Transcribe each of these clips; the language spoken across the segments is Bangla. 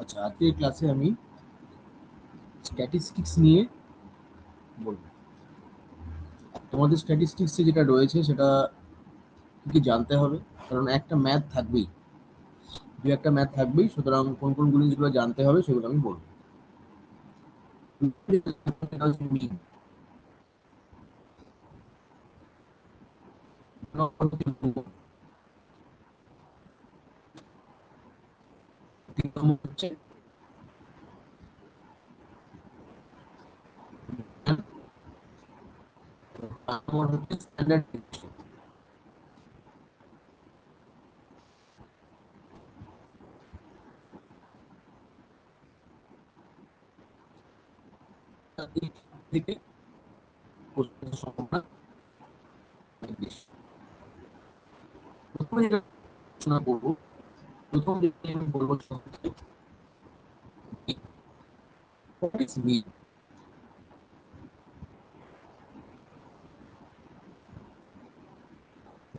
আচ্ছা, আজকের ক্লাসে আমি স্ট্যাটিস্টিক্স নিয়ে বলবো। তোমাদের স্ট্যাটিস্টিক্সে যেটা রয়েছে সেটা কি জানতে হবে, কারণ একটা ম্যাথ থাকবেই, একটা ম্যাথ থাকবেই। সুতরাং কোন কোন জিনিসগুলো জানতে হবে সেগুলো আমি বলবো। তিন নম্বর হচ্ছে স্ট্যান্ডার্ড। থেকে কোশ্চেনের সম্ভাবনা অনেক বেশি। প্রথমে যেটা আলোচনা করবো, প্রথম যেটা আমি বলবো সেটা হচ্ছে what is mean?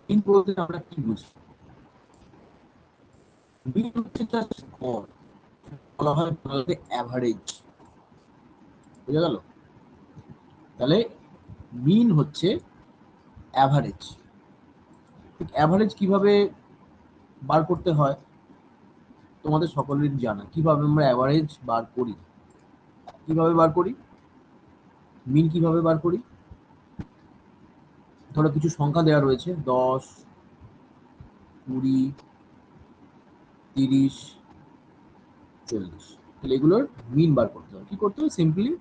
mean বলতে আমরা কি বুঝি? mean হচ্ছে জাস্ট গড়, বলা হয় বলতে অ্যাভারেজ। বুঝা গেল? তাহলে মিন হচ্ছে অ্যাভারেজ। অ্যাভারেজ কিভাবে বার করতে হয় তোমাদের সকলেরই জানা। কিভাবে আমরা অ্যাভারেজ বার করি, কিভাবে বার করি, মিন কিভাবে বার করি? ধরো কিছু সংখ্যা দেওয়া রয়েছে 10, 20, 30, 40। তাহলে এগুলোর মিন বার করতে হবে। কি করতে হবে? সিম্পলি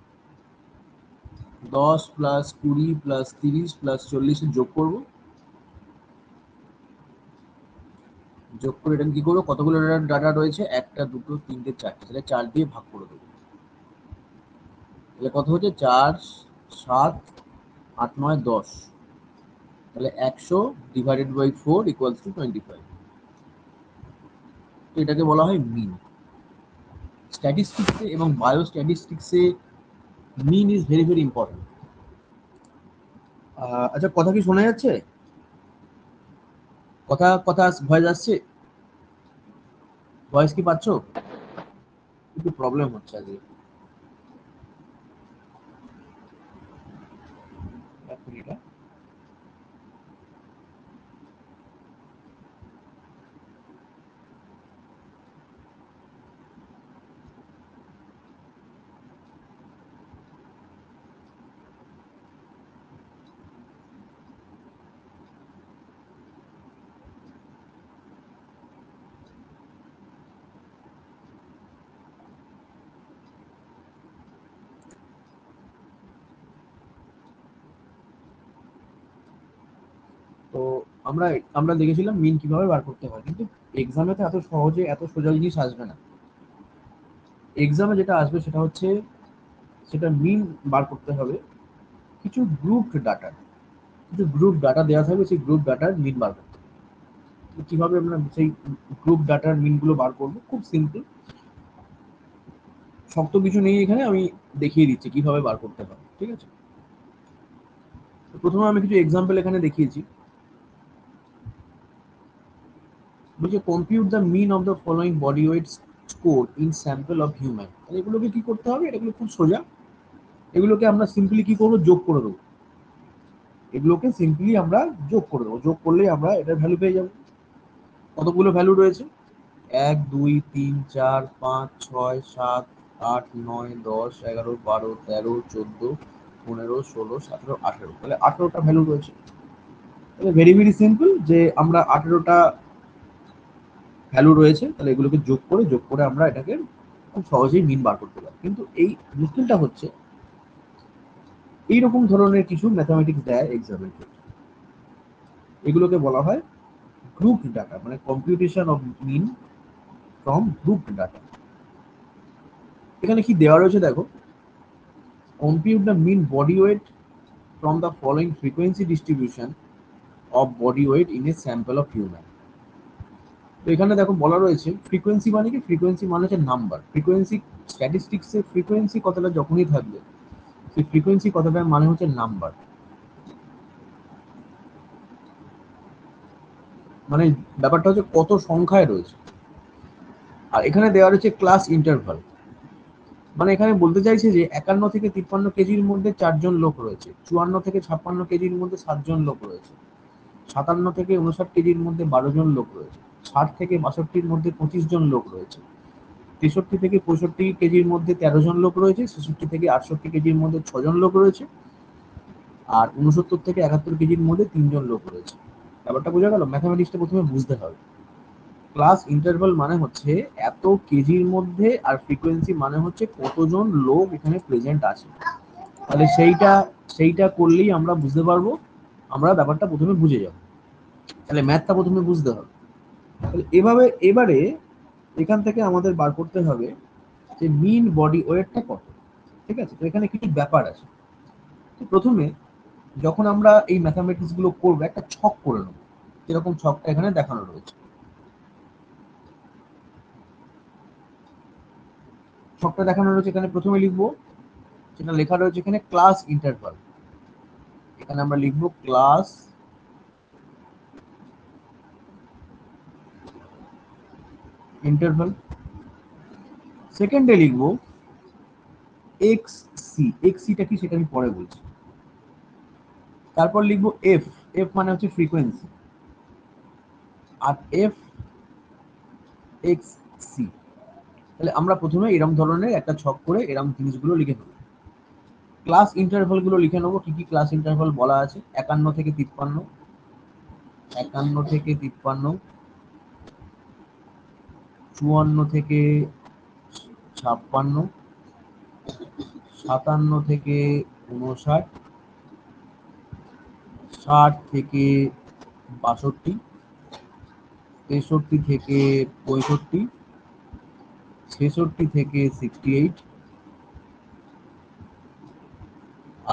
10 প্লাস 20 প্লাস 30 প্লাস 40 যোগ করব। যোগ করে এটা কি করবো? কতগুলো ডাটা রয়েছে? 1, 2, 3, 4। তাহলে 4 দিয়ে ভাগ করে দেবো। তাহলে কত হচ্ছে? 4, 7, 8, 9, 10। তাহলে 100 ডিভাইডেড বাই 4 ইকুয়ালস টু 25। তো এটাকে বলা হয় মিন। স্ট্যাটিস্টিক্সে এবং বায়ো স্ট্যাটিস্টিক্সে mean is very very important. আচ্ছা, কথা কি শোনা যাচ্ছে? কথা কথা ভয়েস আসছে? ভয়েস কি পাচ্ছ? একটু প্রবলেম হচ্ছে আজকে। এক মিনিট। তো আমরা আমরা দেখেছিলাম মিন কিভাবে বার করতে হয়, কিন্তু এক্সামে তো এত সহজে এত সোজা জিনিস আসবে না। এক্সামে যেটা আসবে সেটা হচ্ছে, সেটা মিন বার করতে হবে কিছু গ্রুপ ডাটা। কিছু গ্রুপ ডাটা দেওয়া থাকবে, সেই গ্রুপ ডাটার মিন বার করতে হবে। তো কিভাবে আমরা সেই গ্রুপ ডাটার মিনগুলো বার করবো? খুব সিম্পল, শক্ত কিছু নেই এখানে, আমি দেখিয়ে দিচ্ছি কিভাবে বার করতে হবে। ঠিক আছে? তো প্রথমে আমি কিছু এক্সাম্পল এখানে দেখিয়েছি। বলছে compute the mean of the following body weight score in sample of human. এগুলোকে কি করতে হবে? এগুলো খুব সোজা। এগুলোকে আমরা সিম্পলি কি করবো? যোগ করে দেবো। এগুলোকে সিম্পলি আমরা যোগ করে দেবো। যোগ করলেই আমরা এটার ভ্যালু পেয়ে যাবো। কতগুলো ভ্যালু রয়েছে? 1, 2, 3, 4, 5, 6, 7, 8, 9, 10, 11, 12, 13, 14, 15, 16, 17, 18। তাহলে 18টা ভ্যালু রয়েছে। তাহলে ভেরি ভেরি সিম্পল, যে আমরা 18টা ভ্যালু রয়েছে, তাহলে এগুলোকে যোগ করে আমরা এটাকে খুব সহজেই মিন বার করতে পারি। কিন্তু এই মুশকিলটা হচ্ছে, এইরকম ধরনের কিছু ম্যাথামেটিক্স দেয় এক্সামের ক্ষেত্রে। এগুলোকে বলা হয় গ্রুপ ডাটা, মানে computation of mean from group data. এখানে কি দেওয়া রয়েছে দেখো, compute the mean body weight from the following frequency distribution of body weight in a sample of human. তো এখানে দেখো বলা রয়েছে ফ্রিকোয়েন্সি মানে কি? ফ্রিকোয়েন্সি মানে হচ্ছে নাম্বার। ফ্রিকোয়েন্সি স্ট্যাটিস্টিক্সে ফ্রিকোয়েন্সি কথাটা যখনই থাকবে, সেই ফ্রিকোয়েন্সি কথাটার মানে হচ্ছে নাম্বার। মানে ব্যাপারটা হচ্ছে কত সংখ্যায় রয়েছে। আর এখানে দেওয়া রয়েছে ক্লাস ইন্টারভাল, মানে এখানে বলতে চাইছে যে 51 থেকে 53 কেজির মধ্যে 4জন লোক রয়েছে, 54 থেকে 56 কেজির মধ্যে 7জন লোক রয়েছে, 57 থেকে 59 কেজির মধ্যে 12জন লোক রয়েছে, 60 থেকে 62-র মধ্যে 25জন লোক রয়েছে, 63 থেকে 65 কেজির মধ্যে 13জন লোক রয়েছে, 66 থেকে 68 কেজির মধ্যে 6জন লোক রয়েছে, আর 69 থেকে 71 কেজির মধ্যে 3জন লোক রয়েছে। ব্যাপারটা বোঝা গেল? ম্যাথামেটিক্সটা প্রথমে বুঝতে হবে। ক্লাস ইন্টারভাল মানে হচ্ছে এত কেজির মধ্যে, আর ফ্রিকোয়েন্সি মানে হচ্ছে কতজন লোক এখানে প্রেজেন্ট আছে। তাহলে সেইটা করলেই আমরা বুঝতে পারবো, আমরা ব্যাপারটা প্রথমে বুঝে যাব। তাহলে ম্যাথটা প্রথমে বুঝতে হবে। তাহলে এবারে এখান থেকে আমাদের বার করতে হবে যে মিন বডি ওয়েটটা কত। ঠিক আছে, তো এখানে কিছু ব্যাপার আছে। তো প্রথমে যখন আমরা এই ম্যাথামেটিক্স গুলো করবো, একটা ছক করে নেবো, যেরকম ছকটা এখানে দেখানো রয়েছে। ছকটা দেখানো রয়েছে এখানে, প্রথমে লিখবো যেটা লেখা রয়েছে এখানে ক্লাস ইন্টারভাল। এখানে আমরা লিখবো ক্লাস ইন্টারভাল। সেকেন্ডে লিখবো এক্স সি। এক্স সিটা কি সেটা আমি পরে বলছি। তারপর লিখবো এফ। এফ মানে হচ্ছে ফ্রিকোয়েন্সি, আর এফ এক্স সি। তাহলে আমরা প্রথমে এরম ধরনের একটা ছক করে এরম জিনিসগুলো লিখে নেবো। ক্লাস ইন্টারভাল গুলো লিখে নেবো, কি কি ক্লাস ইন্টারভাল বলা আছে। 51 থেকে 53, 51 থেকে 53, 54 থেকে 56, 57 থেকে 59, 60 থেকে 62, 63 থেকে 65, 66 থেকে 68,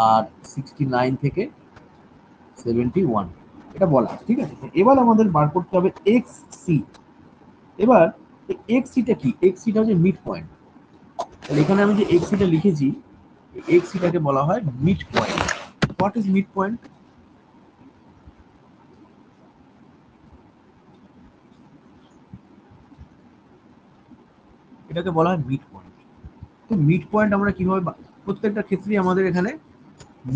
আর 69 থেকে 71, এটা বলা। ঠিক আছে, এবার আমাদের বার করতে হবে এক্স সি। এবার এক্স সিটা কি? এক্স সিটা হচ্ছে মিড পয়েন্ট। তাহলে এখানে আমি যে এক্স সিটা লিখেছি, এক্স সিটাকে বলা হয় mid point. What is mid point? এটাকে বলা হয় মিড পয়েন্ট। তো মিড পয়েন্ট আমরা কিভাবে, প্রত্যেকটা ক্ষেত্রেই আমাদের এখানে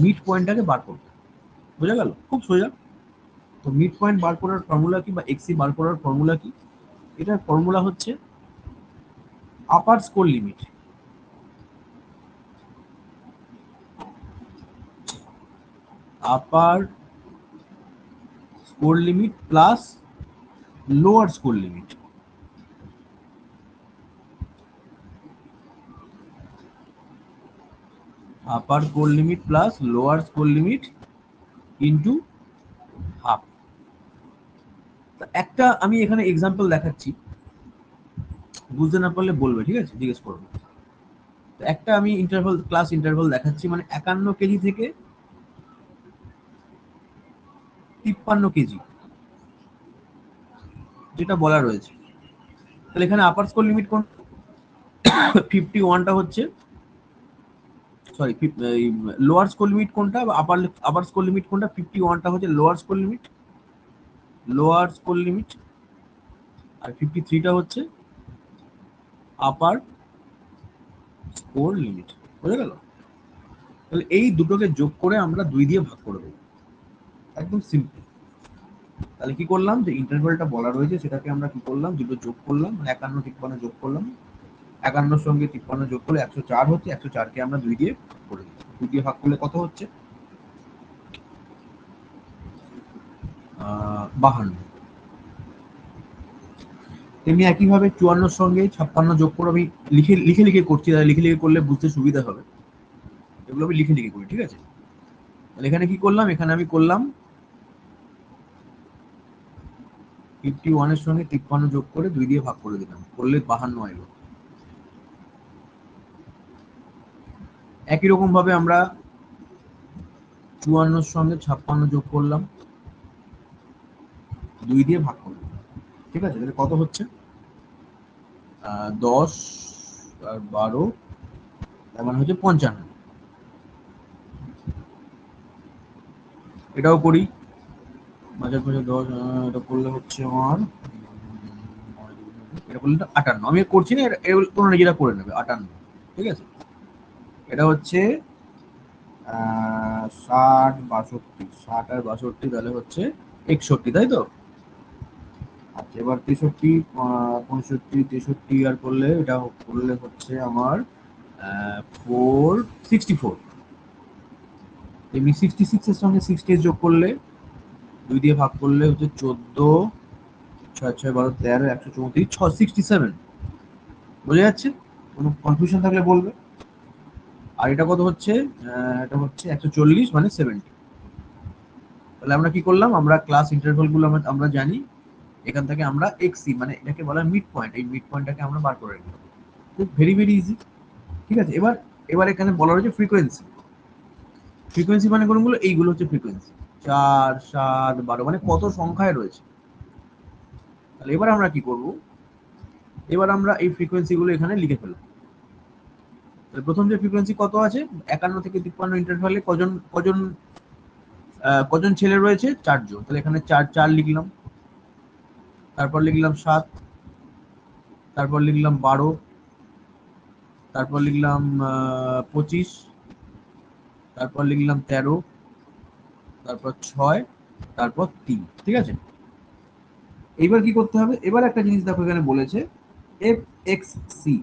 মিড পয়েন্টটাকে বার করতে হবে। বোঝা গেল? খুব সোজা। তো মিড পয়েন্ট বার করার ফর্মুলা কি, বা এক্সি বার করার ফর্মুলা কি? এটার ফর্মুলা হচ্ছে upper score limit. Upper score limit plus lower score limit. Upper score limit plus lower score limit into half. একটা আমি এখানে এক্সাম্পল দেখাচ্ছি, বুঝতে না পারলে বলবে, ঠিক আছে, জিজ্ঞেস করবে। একটা আমি ইন্টারভাল, ক্লাস ইন্টারভাল দেখাচ্ছি, মানে 51 কেজি থেকে 53 কেজি যেটা বলা রয়েছে। তাহলে এখানে আপার স্কোর লিমিট কোন? 51টা হচ্ছে, সরি, লোয়ার স্কোর লিমিট কোনটা, আপার আপার স্কোর লিমিট কোনটা? 51টা হচ্ছে lower score limit, lower score limit, আর 53টা হচ্ছে আপার স্কোর লিমিট। বুঝা গেল? তাহলে এই দুটোকে যোগ করে আমরা 2 দিয়ে ভাগ করে দেবো, একদম সিম্পল। তাহলে কি করলাম, যে ইন্টারভ্যালটা বলা রয়েছে সেটাকে আমরা কি করলাম, দুটো যোগ করলাম, মানে 51 53 যোগ করলাম। 51 সঙ্গে 53 যোগ করলে 104 হচ্ছে, 104কে আমরা 2 দিয়ে ভাগ করে দিই। 2 দিয়ে ভাগ করলে কত হচ্ছে? 52। তেমনি একইভাবে 54 সঙ্গে 56 যোগ করে আমি লিখে লিখে লিখে করছি, লিখে লিখে করলে বুঝতে সুবিধা হবে। এগুলো আমি লিখে লিখে করি, ঠিক আছে। তাহলে এখানে কি করলাম, এখানে আমি করলাম 51 এর সঙ্গে 53 যোগ করে 2 দিয়ে ভাগ করে দিলাম, করলে 52 এলো। একই রকম ভাবে আমরা 54 সঙ্গে 56 যোগ করলাম, 2 দিয়ে ভাগ করলাম। ঠিক আছে, তাহলে কত হচ্ছে? 10 আর 12, তার মানে হচ্ছে 55। এটাও করি, মাঝে মাঝে 10, এটা করলে হচ্ছে আমার এটা বললে 58, আমি করছি না, তোমরা নিজেরা করে নেবে 58, ঠিক আছে। এটা হচ্ছে 60 62, 60 আর 62 তাহলে হচ্ছে 61, তাই তো। আচ্ছা, এবার 63 65 63 আর করলে এটা করলে হচ্ছে আমার 464। এমনি 66 এর সঙ্গে 60 যোগ করলে 2 দিয়ে ভাগ করলে হচ্ছে 14, 6 6 12 13, 134, 67। বোঝা যাচ্ছে? কোনো কনফিউশন থাকলে বলবে। আর এটা কত হচ্ছে? এটা হচ্ছে 140 মানে 70। তাহলে আমরা কি করলাম, আমরা ক্লাস ইন্টারভ্যাল গুলো আমরা জানি। এখান থেকে আমরা এক্সি মানে এটাকে বলা মিড পয়েন্ট, এই মিড পয়েন্টটাকে আমরা বার করে নিলাম। ভেরি ভেরি ইজি, ঠিক আছে। এবার এবার এখানে বলা হয়েছে ফ্রিকোয়েন্সি। ফ্রিকোয়েন্সি মানে কোনগুলো? এইগুলো হচ্ছে ফ্রিকোয়েন্সি, 4 7 12 মানে কত সংখ্যায় রয়েছে। তাহলে এবার আমরা কি করব, এবার আমরা এই ফ্রিকোয়েন্সি গুলো এখানে লিখে ফেলবো। প্রথম যে ফ্রিকোয়েন্সি কত আছে, 51 থেকে 53 ইন্টারভ্যালে কজন কজন কজন ছেলে রয়েছে? 4 জন। তাহলে এখানে 4 4 লিখলাম, তারপর লিখলাম 7, তারপর লিখলাম 12, তারপর লিখলাম 25, তারপর লিখলাম 13, তারপর 6, তারপর 3, ঠিক আছে। এইবার কি করতে হবে, এবার একটা জিনিস দেখো এখানে বলেছে এফ এক্স সি।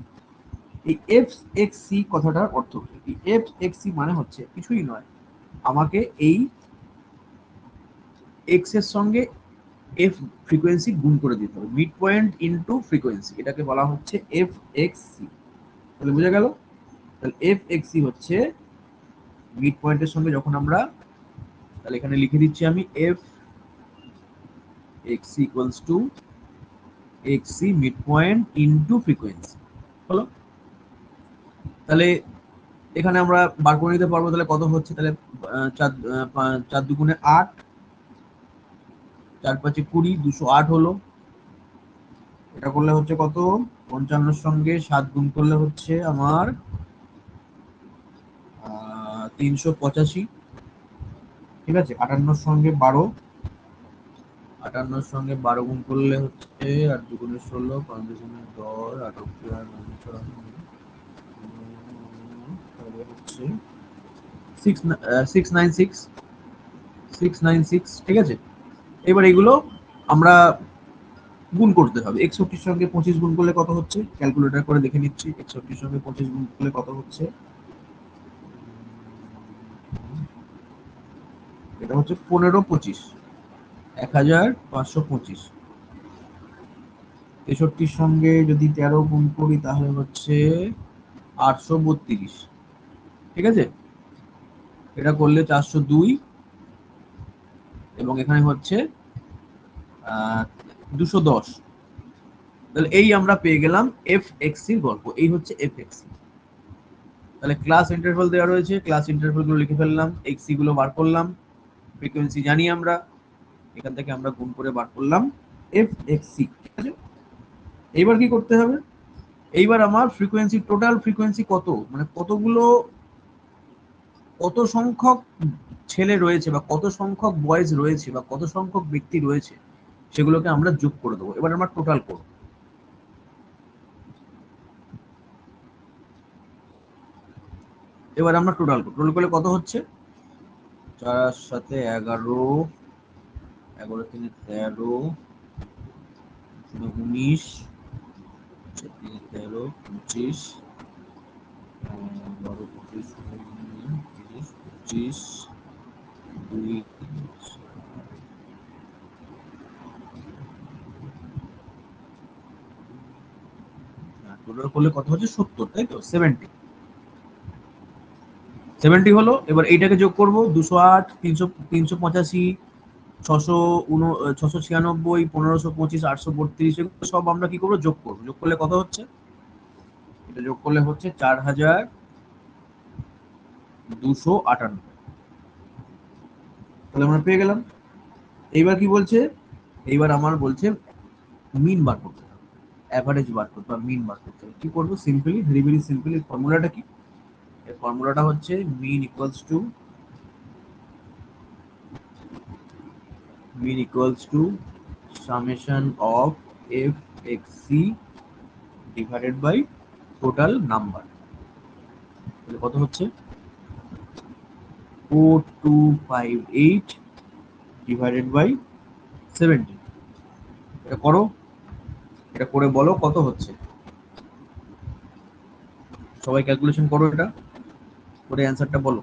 এই এফ এক্স সি কথাটার অর্থ কি? এফ এক্স সি মানে হচ্ছে কিছুই নয়, আমাকে এই এক্স এর সঙ্গে এফ ফ্রিকোয়েন্সি গুণ করে দিতে হবে, মিড পয়েন্ট ইনটু ফ্রিকোয়েন্সি, এটাকে বলা হচ্ছে এফ এক্স সি। তাহলে বোঝা গেল? তাহলে এফ এক্স সি হচ্ছে মিড পয়েন্টের সঙ্গে যখন আমরা, তাহলে এখানে লিখে দিচ্ছি আমি F X equals to X C mid point into frequency. হলো? তাহলে এখানে আমরা বার করে নিতে পারবো, তাহলে কত হচ্ছে, তাহলে 4 দুগুণে 8, 4 5 20, 208 হলো। এটা করলে হচ্ছে কত, 55 সঙ্গে 7 গুণ করলে হচ্ছে আমার 385, ঠিক আছে। 58 সঙ্গে 12, 58 সঙ্গে 12 গুণ করলে হচ্ছে 8 দুগুণে 16, 5 দুগুণে 10, 8 আর 9 হচ্ছে 696, 696, ঠিক আছে। এবার এগুলো আমরা গুণ করতে হবে। 61 সঙ্গে 25 গুণ করলে কত হচ্ছে, ক্যালকুলেটর করে দেখে নিচ্ছি। 61 সঙ্গে 25 গুণ করলে কত হচ্ছে, এটা হচ্ছে 15 25, 1525। 63 সঙ্গে যদি 13 গুণ করি তাহলে হচ্ছে 832, ঠিক আছে। এটা করলে 402, এবং এখানে হচ্ছে 210। তাহলে এই আমরা পেয়ে গেলাম এফ এক্স সির গল্প, এই হচ্ছে এফ এক্স সি। তাহলে ক্লাস ইন্টারভ্যাল দেওয়া রয়েছে, ক্লাস ইন্টারভ্যাল গুলো লিখে ফেললাম, এক্স সি গুলো বার করলাম, ফ্রিকোয়েন্সি জানি আমরা, এখান থেকে আমরা গুণ করে বার করলাম এফ এক্স সি, ঠিক আছে। এইবার কি করতে হবে, এইবার আমার ফ্রিকোয়েন্সি, টোটাল ফ্রিকোয়েন্সি কত, মানে কতগুলো, কত সংখ্যক ছেলে রয়েছে বা কত সংখ্যক বয়েজ রয়েছে বা কত সংখ্যক ব্যক্তি রয়েছে, সেগুলোকে আমরা যোগ করে দেবো। এবার আমরা টোটাল করব, এবার আমরা টোটাল করব, টোটাল করলে কত হচ্ছে, 4 সাথে 11, 11 3 13, 19, 13 25, 12 25, 30 25, 2 টোটাল করলে কত হচ্ছে, 70, তাই তো, 70, 70 হলো। এবার এইটাকে যোগ করব, 208, 300, 385, 696, 1525, 832, এগুলো সব আমরা কি করবো, যোগ করবো। যোগ করলে কত হচ্ছে, এটা যোগ করলে হচ্ছে 4258। তাহলে আমরা পেয়ে গেলাম। এইবার কি বলছে, এইবার আমার বলছে মিন বার করতে হবে, অ্যাভারেজ বার করতে হবে, মিন বার করতে হবে। কি করবো, সিম্পলি, ভেরি ভেরি সিম্পলি, ফর্মুলাটা কি, এর ফর্মুলাটা হচ্ছে mean equals to summation of f x c divided by total number, তাহলে কত হচ্ছে 4258 ডিভাইডেড বাই 70। এটা করো, এটা করে বলো কত হচ্ছে, সবাই ক্যালকুলেশন করো, এটা করে অ্যান্সারটা বলো।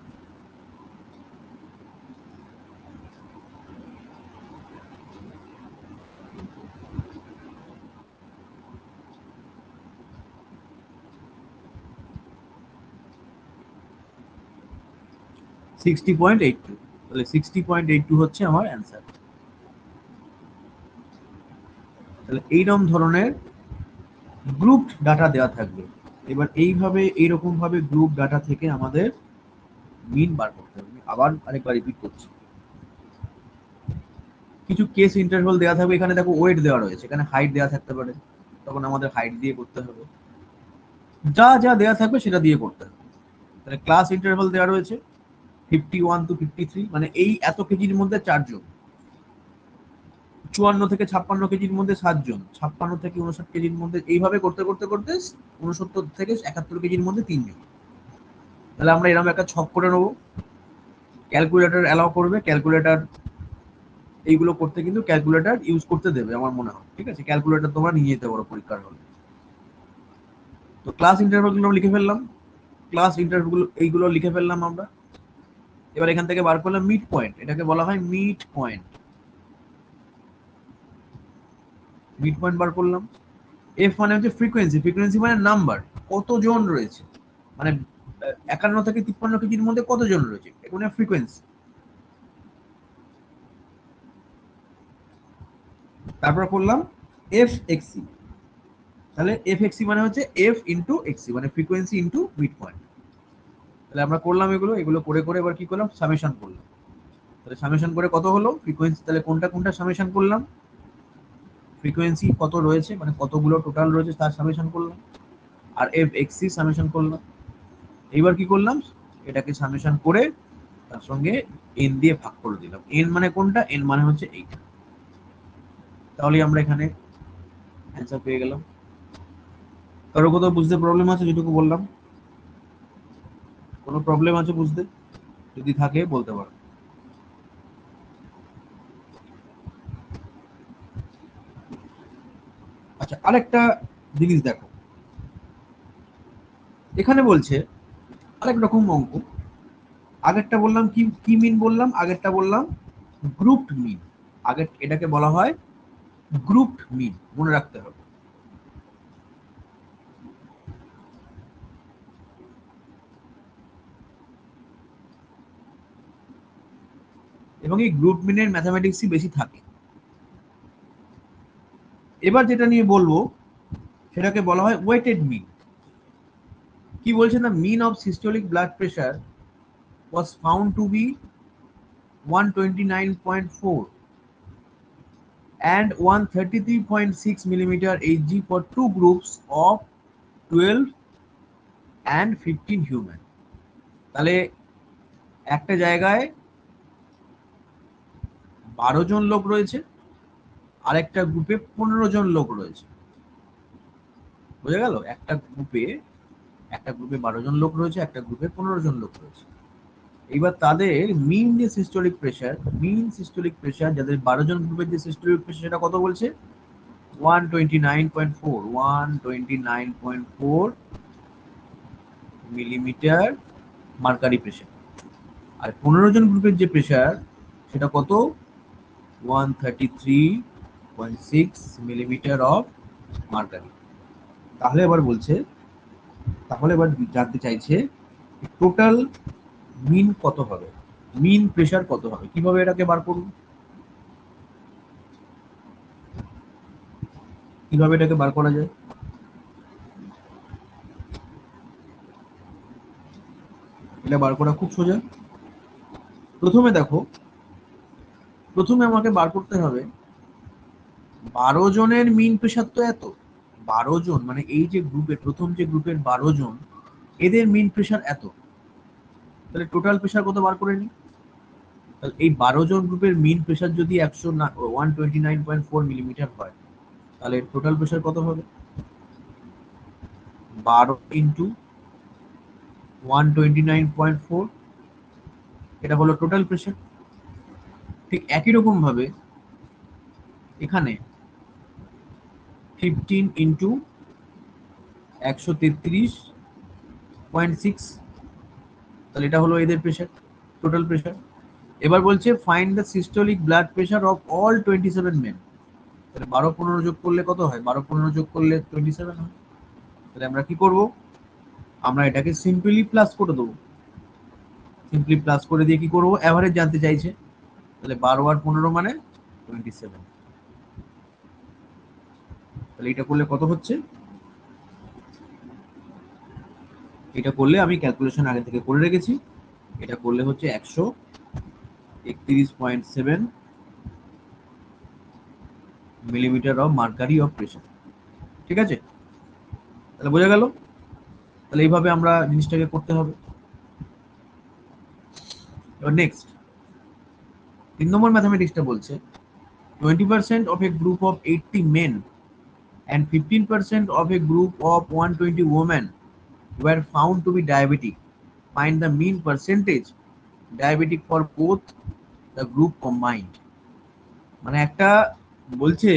সিক্সটি পয়েন্ট এইট টু, তাহলে 60.82 হচ্ছে আমার অ্যান্সার। তাহলে এইরকম ধরনের গ্রুপ ডাটা দেওয়া থাকবে। এবার এইভাবে এইরকম ভাবে গ্রুপ ডাটা থেকে আমাদের মিন বার করতে হবে। আবার আরেকবার রিপিট করছি, কিছু কেস ইন্টারভাল দেওয়া থাকবে, এখানে দেখো ওয়েট দেওয়া রয়েছে, এখানে হাইট দেওয়া থাকতে পারে, তখন আমাদের হাইট দিয়ে করতে হবে, যা যা দেওয়া থাকবে সেটা দিয়ে করতে হবে। তাহলে ক্লাস ইন্টারভাল দেওয়া রয়েছে 51 to 53, মানে এই এত কেজির মধ্যে 4 জন, 54 থেকে 56 কেজির মধ্যে 7 জন, 56 থেকে 59 কেজির মধ্যে, এইভাবে করতে করতে করতে 69 থেকে 71 কেজির মধ্যে 3 জন। তাহলে আমরা এরকম একটা ছক করে নেবো, ক্যালকুলেটর অ্যালাউ করবে, ক্যালকুলেটর এইগুলো করতে কিন্তু ক্যালকুলেটর ইউজ করতে দেবে আমার মনে হয়, ঠিক আছে, ক্যালকুলেটর তোমরা নিয়ে যেতে পারো পরীক্ষার হলে। তো ক্লাস ইন্টারভালগুলো লিখে ফেললাম, ক্লাস ইন্টারভালগুলো এইগুলো লিখে ফেললাম আমরা। এবার এখান থেকে বার করলাম মিড পয়েন্ট, এটাকে বলা হয় মিড পয়েন্ট, মিড পয়েন্ট বার করলাম। এফ মানে হচ্ছে ফ্রিকোয়েন্সি, ফ্রিকোয়েন্সি মানে নাম্বার, কতজন রয়েছে, মানে 51 থেকে 53 কেজির মধ্যে কতজন রয়েছে, এখানে ফ্রিকোয়েন্সি। তারপর করলাম এফ এক্সি, তাহলে এফ এক্সি মানে হচ্ছে এফ ইন্টু এক্সি, মানে ফ্রিকোয়েন্সি ইন্টু মিড পয়েন্ট। তাহলে আমরা করলাম এগুলো, এগুলো করে করে এবার কি করলাম, সামেশন করলাম। তাহলে সামেশন করে কত হলো ফ্রিকোয়েন্সি, তাহলে কোনটা কোনটা সামেশন করলাম, ফ্রিকোয়েন্সি কত রয়েছে মানে কতগুলো টোটাল রয়েছে তার সামেশন করলাম, আর এফ এক্সি সামেশন করলাম। এইবার কি করলাম, এটাকে সামেশন করে তার সঙ্গে এন দিয়ে ভাগ করে দিলাম। এন মানে কোনটা, এন মানে হচ্ছে এইটা। তাহলে আমরা এখানে অ্যান্সার পেয়ে গেলাম। কারো কোথাও বুঝতে প্রবলেম আছে যেটুকু বললাম, কোনো প্রবলেম আছে বুঝতে, যদি থাকে বলতে পারো। আচ্ছা, আরেকটা জিনিস দেখো, এখানে বলছে আরেক রকম অঙ্ক। আগেরটা বললাম কি কি মিন বললাম, আগেরটা বললাম গ্রুপড মিন, আগের এটাকে বলা হয় গ্রুপড মিন, মনে রাখতে হবে। এবং এই গ্রুপ মিনের ম্যাথামেটিক্সই বেশি থাকে। এবার যেটা নিয়ে বলবো সেটাকে বলা হয় ওয়েটেড মিন। কি বলছে না, mean of systolic blood pressure was found to be 129.4 and 133.6 millimeter Hg for two groups of 12 and 15 human। তাহলে একটা জায়গায় 12 জন লোক রয়েছে, আরেকটা গ্রুপে 15 জন লোক রয়েছে, বোঝা গেল, একটা গ্রুপে 12 জন লোক রয়েছে, একটা গ্রুপে 15 জন লোক রয়েছে। এবার তাদের মিন যে সিস্টোলিক প্রেশার, মিন সিস্টোলিক প্রেশার যাদের 12 জন গ্রুপের যে সিস্টোলিক প্রেশার সেটা কত বলছে, 129.4, 129.4 মিলিমিটার মার্কারি প্রেশার। আর 15 জন গ্রুপের যে প্রেশার সেটা কত, 133.6 মিলিমিটার অফ মার্কারি। তাহলে এবার বলছে, তাহলে এবার জানতে চাইছে টোটাল মিন কত হবে, মিন প্রেশার কত হবে, কিভাবে এটাকে বার করব, কিভাবে এটাকে বার করা যায়। এটা বার করা খুব সোজা। প্রথমে দেখো, প্রথমে আমাকে বার করতে হবে 12 জনের মিন প্রেশার তো এত, 12 জন মানে এই যে গ্রুপের প্রথম যে গ্রুপের 12 জন, এদের মিন প্রেশার এত, তাহলে টোটাল প্রেশার কত বার করে নি। তাহলে এই 12 জন গ্রুপের মিন প্রেশার যদি 129.4 মিলিমিটার হয়, তাহলে টোটাল প্রেশার কত হবে, 12 × 129.4, এটা হলো টোটাল প্রেশার। ঠিক একই রকম ভাবে এখানে 15 × 133.6, তাহলে এটা হলো এদের প্রেশার, টোটাল প্রেশার। এবার বলছে find the systolic blood pressure of all 27 men. তাহলে 12 15 যোগ করলে কত হয়? 12 15 যোগ করলে 27 হয়। তাহলে আমরা কি করব? আমরা এটাকে সিম্পলি প্লাস করে দেবো। সিম্পলি প্লাস করে দিয়ে কি করব? অ্যাভারেজ জানতে চাইছে, তাহলে 12 আর 15 মানে 27। তাহলে এটা করলে কত হচ্ছে? এটা করলে আমি ক্যালকুলেশন আগে থেকে করে রেখেছি, এটা করলে হচ্ছে 131.7 millimetre of mercury of pressure. ঠিক আছে, তাহলে বোঝা গেল। তাহলে এইভাবে আমরা জিনিসটাকে করতে হবে। এবার নেক্সট 3 নম্বর ম্যাথামেটিক্সটা বলছে 20% of a group of 80 men and 15% of a group of 120 women were found to be diabetic. Find the mean percentage diabetic for both the group combined. মানে একটা বলছে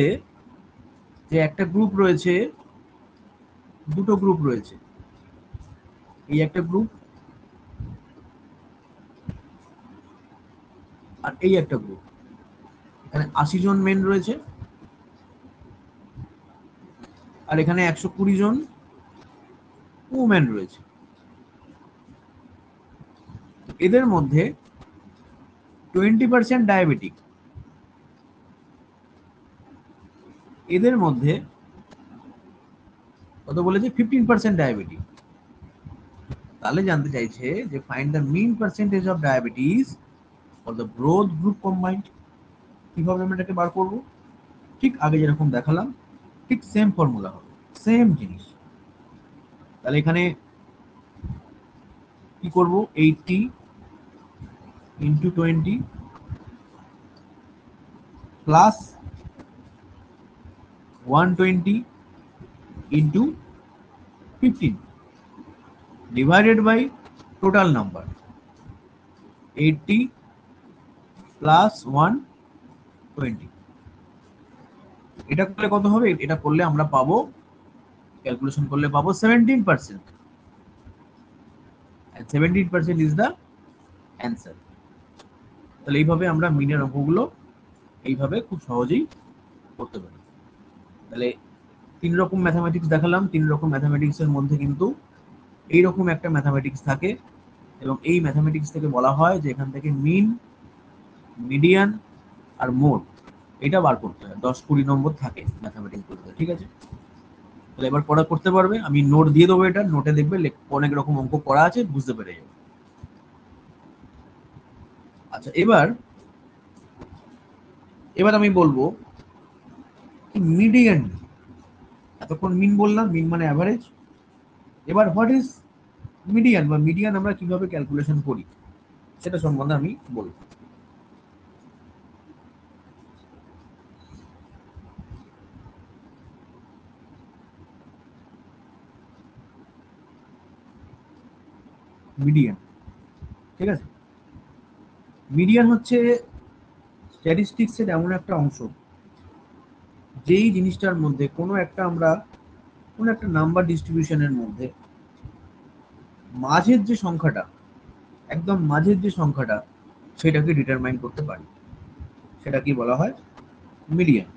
যে একটা গ্রুপ রয়েছে, দুটো গ্রুপ রয়েছে, এই একটা গ্রুপ আর এই একটা গ্রুপ। এখানে 80 জন মেন রয়েছে আর এখানে 120 জন উমেন রয়েছে। এদের মধ্যে 20% ডায়াবেটিক, এদের মধ্যে কত বলেছে? 15% ডায়াবেটিক। তাহলে জানতে চাইছে যে find the mean percentage of diabetes for the broad group combined. কিভাবে আমরা এটাকে বার করব? ঠিক আগে যেরকম দেখালাম ঠিক সেম ফর্মুলা হবে, সেম জিনিস। তাহলে এখানে কি করব? 80 × 20 plus 120 × 15 divided by total number 80 plus 120। এটা করলে কত হবে? এটা করলে আমরা পাবো, ক্যালকুলেশন করলে পাবো 17%, and 17% is the answer. তাহলে এইভাবে আমরা মিনের অঙ্কগুলো এইভাবে খুব সহজেই করতে পারি। তাহলে 3 রকম ম্যাথামেটিক্স দেখালাম, 3 রকম ম্যাথামেটিক্স এর মধ্যে কিন্তু এইরকম একটা ম্যাথামেটিক্স থাকে, এবং এই ম্যাথামেটিক্স থেকে বলা হয় যে এখান থেকে মিন, মিডিয়ান আর মোড এটা বার করতে হয়। 10 20 নম্বর থাকে ম্যাথামেটিক্স করতে। ঠিক আছে, তাহলে এবার পড়া করতে পারবে। আমি নোট দিয়ে দেবো, এটা নোটে দেখবে অনেক রকম অঙ্ক করা আছে, বুঝতে পেরে যাবে। আচ্ছা, এবার এবার আমি বলবো মিডিয়ান। এতক্ষণ মিন বললাম, মিন মানে অ্যাভারেজ। এবার হোয়াট ইজ মিডিয়ান, বা মিডিয়ান আমরা কিভাবে ক্যালকুলেশন করি সেটা সম্বন্ধে আমি বলবো। মিডিয়ান, ঠিক আছে, মিডিয়ান হচ্ছে স্ট্যাটিস্টিক্সের এমন একটা অংশ যেই জিনিসটার মধ্যে কোনো একটা নাম্বার ডিস্ট্রিবিউশনের মধ্যে মাঝের যে সংখ্যাটা, একদম মাঝের যে সংখ্যাটা, সেটাকে ডিটারমাইন করতে পারি, সেটা কি বলা হয়? মিডিয়ান।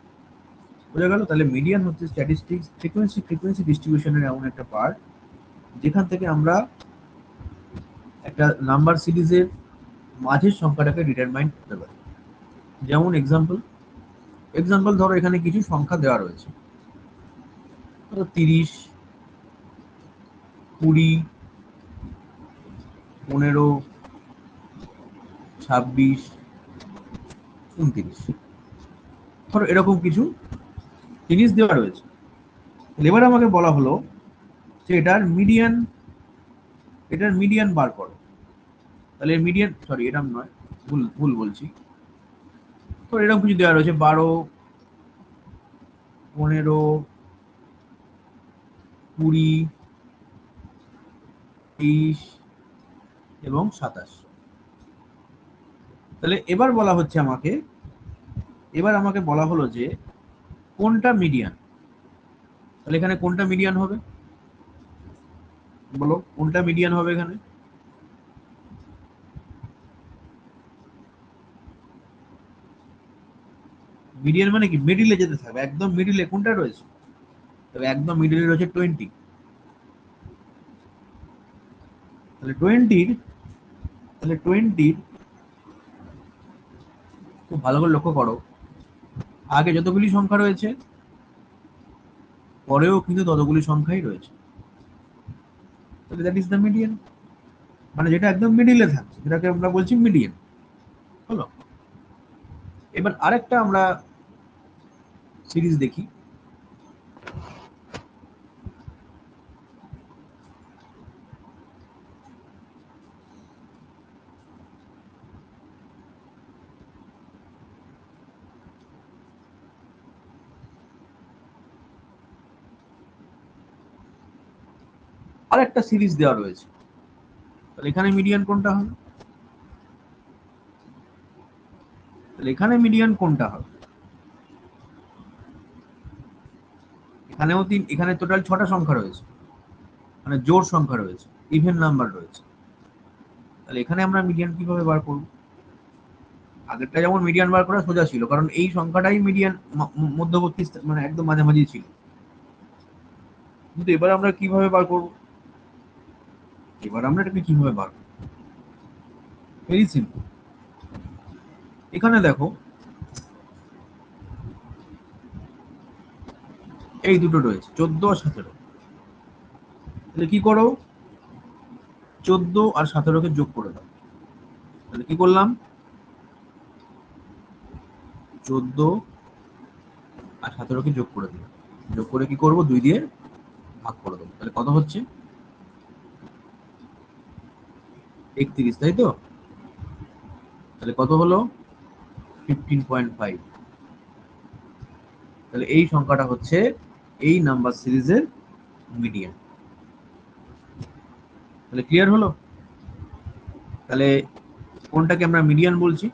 বোঝা গেল? তাহলে মিডিয়ান হচ্ছে স্ট্যাটিস্টিক্স ফ্রিকোয়েন্সি ডিস্ট্রিবিউশনের এমন একটা পার্ট যেখান থেকে আমরা একটা নাম্বার সিরিজের মাঝের সংখ্যাটাকে ডিটারমাইন করতে পারি। যেমন এক্সাম্পল ধরো এখানে কিছু সংখ্যা দেওয়া রয়েছে, ধরো 30, 20, 15, 26, 29, ধরো এরকম কিছু জিনিস দেওয়া রয়েছে। এবার আমাকে বলা হলো যে এটার মিডিয়ান বার করো। তাহলে মিডিয়ান, সরি এটা নয়, ভুল ভুল বলছি। তো এরকম কিছু দেওয়া রয়েছে 12, 15, 20, 23 এবং 27। তাহলে এবার আমাকে বলা হলো যে কোনটা মিডিয়ান। তাহলে এখানে কোনটা মিডিয়ান হবে বলো, কোনটা মিডিয়ান হবে এখানে? মিডিয়ান মানে কি? মিডিলে যেতে থাকবে, একদম মিডিলে কোনটা রয়েছে? তবে একদম মিডিলে রয়েছে 20। তাহলে টোয়েন্টির খুব ভালো করে লক্ষ্য করো, আগে যতগুলি সংখ্যা রয়েছে পরেও কিন্তু ততগুলি সংখ্যাই রয়েছে। তাহলে দ্যাট ইজ দ্য মিডিয়ান, মানে যেটা একদম মিডিলে থাকছে যেটাকে আমরা বলছি মিডিয়ান। হলো। এবার আরেকটা আমরা সিরিজ দেখি। আরেকটা সিরিজ দেওয়া রয়েছে, তাহলে এখানে মিডিয়ান কোনটা হবে? তাহলে এখানে মিডিয়ান কোনটা হবে? এখানে টোটাল 6টা সংখ্যা রয়েছে, মানে জোড় সংখ্যা রয়েছে, ইভেন নাম্বার রয়েছে। তাহলে এখানে আমরা মিডিয়ান কিভাবে বার করব? আগেরটা যেমন মিডিয়ান বার করা সোজা ছিল, কারণ এই সংখ্যাটাই মিডিয়ান, মধ্যবর্তী মানে একদম মাঝামাঝি ছিল। কিন্তু এবার আমরা কিভাবে বার করব? এবার আমরা এটাকে কিভাবে বার করব? Very simple. এখানে দেখো এই দুটো রয়েছে, 14 আর 17। তাহলে কি করো, 14 আর 17কে যোগ করে দাও। তাহলে কি করলাম, 14 আর 17কে যোগ করে দিলাম। যোগ করে কি করব, 2 দিয়ে ভাগ করে দেবো। তাহলে কত হচ্ছে? 31, তাই তো? তাহলে কত হলো? 15.5। তাহলে এই সংখ্যাটা হচ্ছে এই নাম্বার সিরিজের মিডিয়ান। তাহলে ক্লিয়ার হলো? তাহলে কোনটাকে আমরা মিডিয়ান বলছি,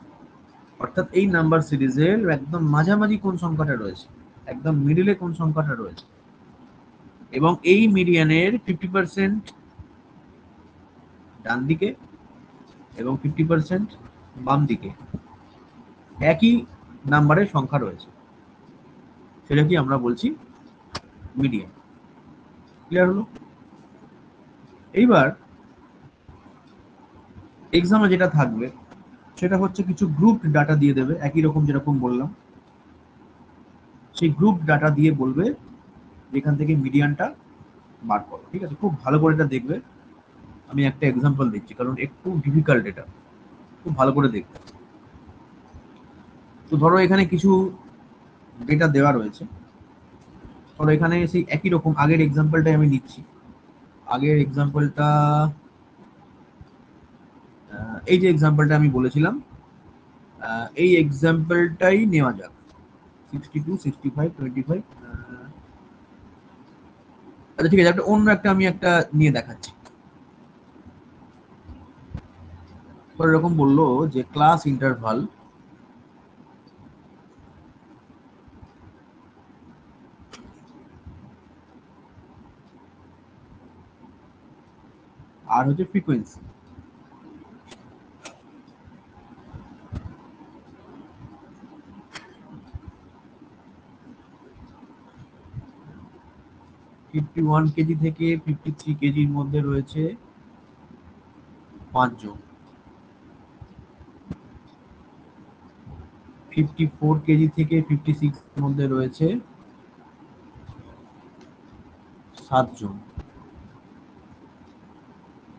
অর্থাৎ এই নাম্বার সিরিজের একদম মাঝামাঝি কোন সংখ্যাটা রয়েছে, একদম মিডিলে কোন সংখ্যাটা রয়েছে, এবং এই মিডিয়ানের 50% ডান দিকে এবং 50% বাম দিকে একই নাম্বারের সংখ্যা রয়েছে, সেটা কি আমরা বলছি মিডিয়ান। ক্লিয়ার হলো? এইবার এক্সামে যেটা থাকবে সেটা হচ্ছে কিছু গ্রুপ ডাটা দিয়ে দেবে, একই রকম যেরকম বললাম। সেই গ্রুপ ডাটা দিয়ে বলবে যেখান থেকে মিডিয়ানটা বার করো। ঠিক আছে, খুব ভালো করে এটা দেখবে। আমি একটা এক্সাম্পল দিচ্ছি, কারণ একটু ডিফিকাল্ট এটা, খুব ভালো করে দেখবে। তো ধরো এখানে কিছু ডেটা দেওয়া রয়েছে। ধরো এখানে সেই একই রকম আগের এক্সাম্পলটাই আমি নিচ্ছি। আগের এক্সাম্পলটা, এই যে এক্সাম্পলটা আমি বলেছিলাম, এই এক্সাম্পলটাই নেওয়া যাক। 62, 65, 25। আচ্ছা ঠিক আছে, অন্য একটা আমি একটা নিয়ে দেখাচ্ছি। এরকম বললো যে ক্লাস ইন্টারভাল আর হচ্ছে ফ্রিকোয়েন্সি। 51 কেজি থেকে 53 কেজির মধ্যে রয়েছে 5 জন। 54 কেজি থেকে 56 মধ্যে রয়েছে 7 জন।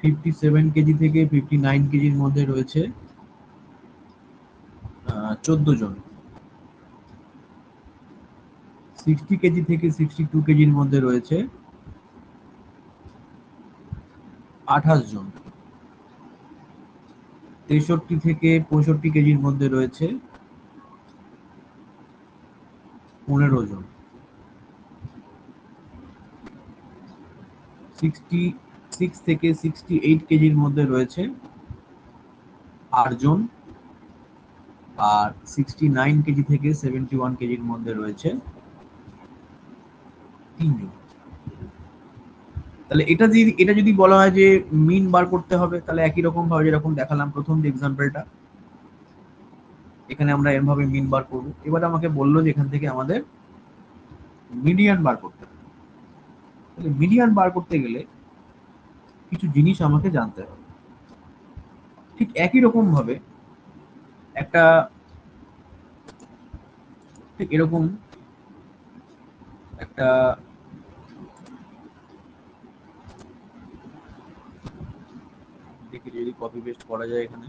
57 কেজি থেকে 59 কেজির মধ্যে রয়েছে 14 জন। 60 কেজি থেকে 62 কেজির মধ্যে রয়েছে 28 জন। 63 থেকে 65 কেজির মধ্যে রয়েছে 15 জন। 60 6 থেকে 68 কেজির মধ্যে রয়েছে 8 জন, আর 69 কেজি থেকে 71 কেজির মধ্যে রয়েছে 3 জন। তাহলে এটা যদি বলা হয় যে মিন বার করতে হবে, তাহলে একই রকম ভাবে যেরকম দেখালাম প্রথম যে এক্সাম্পলটা, এখানে আমরা এভাবে মিন বার করব। এবার আমাকে বললো যে এখান থেকে আমাদের মিডিয়ান বার করতে হবে। তাহলে মিডিয়ান বার করতে গেলে কিছু জিনিস আমাকে জানতে হবে। ঠিক একই রকম ভাবে একটা ঠিক এরকম একটা দেখি যদি কপি পেস্ট করা যায় এখানে।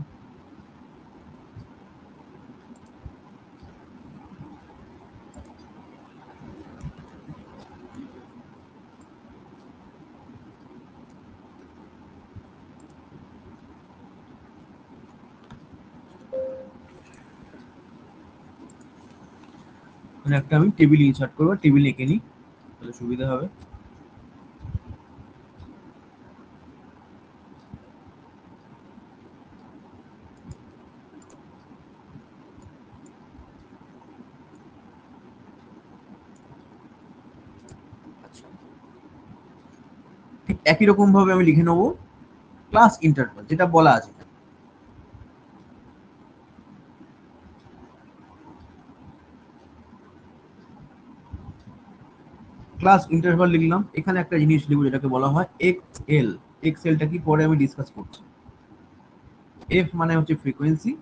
মানে একটা আমি টেবিল ইনসার্ট করবো, টেবিল এঁকে নিই তাহলে সুবিধা হবে। আচ্ছা, ঠিক একই রকম ভাবে আমি লিখে নেবো ক্লাস ইন্টারভাল, যেটা বলা আছে। ক্লাস ইন্টারভাল লিখলাম। এখানে একটা জিনিস লিখবো যেটাকে বলা হয় এক্সএল। এক্সএলটা কি পরে আমি ডিসকাস করছি। এফ মানে হচ্ছে ফ্রিকোয়েন্সি,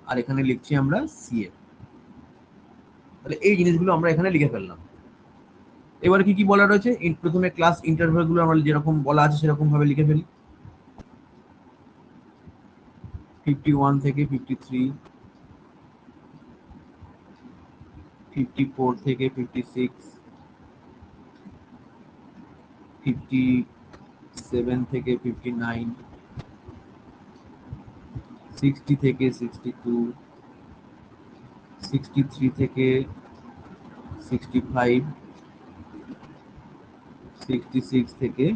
আর এখানে লিখছি আমরা সিএফ। তাহলে এই জিনিসগুলো আমরা এখানে লিখে ফেললাম। এবারে কি কি বলা রয়েছে, প্রথমে ক্লাস ইন্টারভাল গুলো আমরা যেরকম বলা আছে সেরকম ভাবে লিখে ফেলি। 51 থেকে 53, 54 থেকে 56, 57 থেকে 59, 60 থেকে 62, 63 থেকে 65, 66 থেকে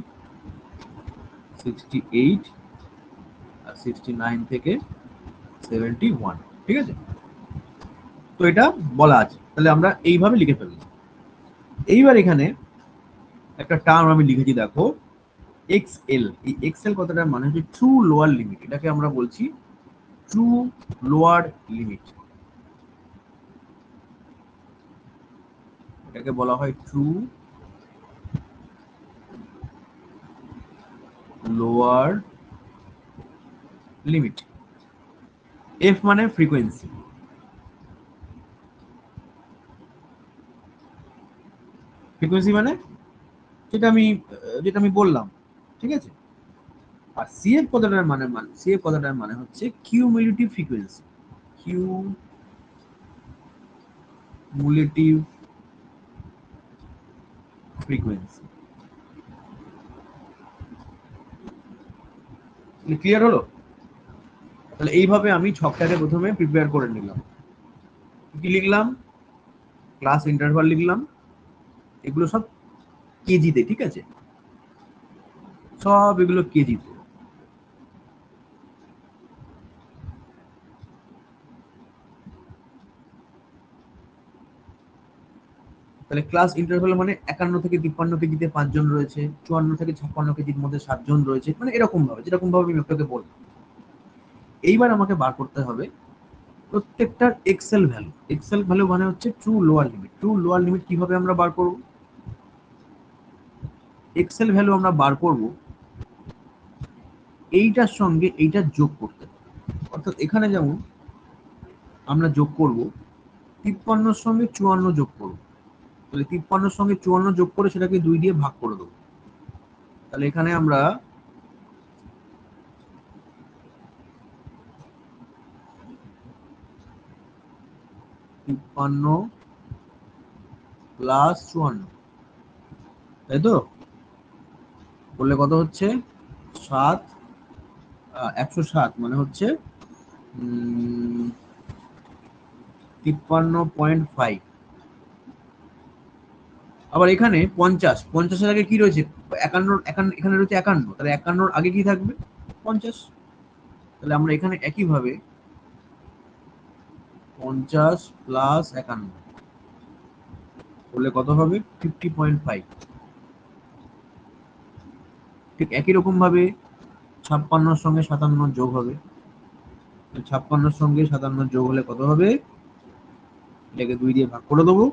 68, আর 69 থেকে 71। ঠিক আছে, তো এটা বলা আছে, তাহলে আমরা এইভাবে লিখে ফেললাম। এইবার এখানে একটা টার্ম আমি লিখেছি, দেখো এক্সএল। এই এক্সএল কথাটার মানে হচ্ছে ট্রু লোয়ার লিমিট। এটাকে আমরা বলছি ট্রু লোয়ার লিমিট। এটাকে বলা হয় ট্রু লোয়ার লিমিট। এফ মানে ফ্রিকোয়েন্সি। ফ্রিকোয়েন্সি মানে যেটা আমি বললাম, ঠিক আছে। আর সিএফ কথাটার সিএফ কথাটার মানে হচ্ছে cumulative frequency. Cumulative frequency. Clear হলো? তাহলে এইভাবে আমি ছকটাকে প্রথমে প্রিপেয়ার করে নিলাম। কি লিখলাম? ক্লাস ইন্টারভাল লিখলাম। এগুলো সব কেজিতে, ঠিক আছে, সব এগুলো কেজিতে। তাহলে ক্লাস ইন্টারভাল মানে 51 থেকে 53 কেজিতে 5 জন রয়েছে, 54 থেকে 56 কেজির মধ্যে 7 জন রয়েছে, মানে এরকম ভাবে যেরকম ভাবে আমি আপনাকে বললাম। এইবার আমাকে বার করতে হবে প্রত্যেকটার এক্সেল ভ্যালু। এক্সেল ভ্যালু মানে হচ্ছে true lower limit. True lower limit কিভাবে আমরা বার করব? এক্সেল ভ্যালু আমরা বার করব এইটার সঙ্গে এইটা যোগ করতে হবে। অর্থাৎ এখানে যেমন আমরা যোগ করব 53 সঙ্গে 54 যোগ করব, তাহলে 53 সঙ্গে 54 যোগ করে সেটাকে 2 দিয়ে ভাগ করে দেবো। তাহলে এখানে আমরা 53 প্লাস 54, তাই তো? বললে কত হচ্ছে? 7, 107 মানে হচ্ছে 53.5। আবার এখানে 50, 50-এর আগে কি রয়েছে? 51, এখানে রয়েছে 51, তাহলে 51-র আগে কি থাকবে? 50। তাহলে আমরা এখানে একইভাবে 50 প্লাস 51 করলে কত হবে? 50.5। ঠিক একই রকম ভাবে 56-র সঙ্গে 57 যোগ হবে। 56-র সঙ্গে 57 যোগ হলে কত হবে? এটাকে 2 দিয়ে ভাগ করে দেবো।